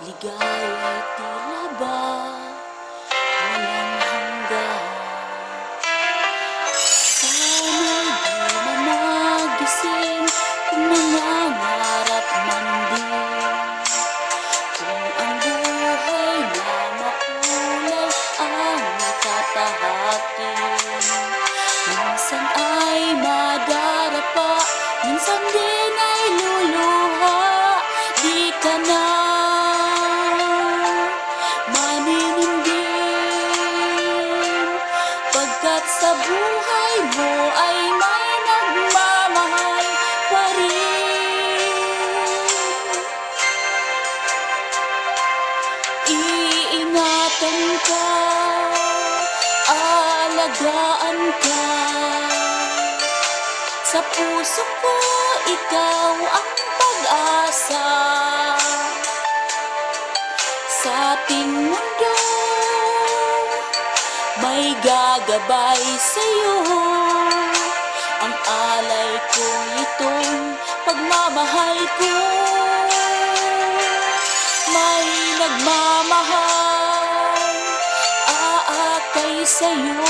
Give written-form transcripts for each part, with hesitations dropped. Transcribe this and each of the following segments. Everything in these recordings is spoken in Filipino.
Ligaya'y tila ba walang hanggan? Sana'y di na magising kung nangangarap man din. Kung ang buhay na makulay ang tatahakin. Minsan ay madarapa, minsan din ay luluha. Di ka na maninindig, pagkat sa buhay mo ay may nagmamahal pa rin. Iingatan ka, alagaan ka. Sa puso ko, ikaw ang pag-asa. Sa ating mundo, may gagabay sa'yo. Ang alay ko itong pagmamahal ko. May nagmamahal, aakay sa'yo.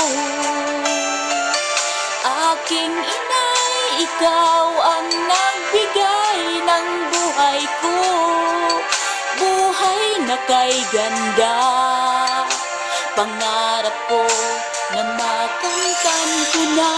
Aking inay, ikaw ang nagbigay ng buhay ko. Buhay na kay ganda, pangarap ko na makamtan ko na.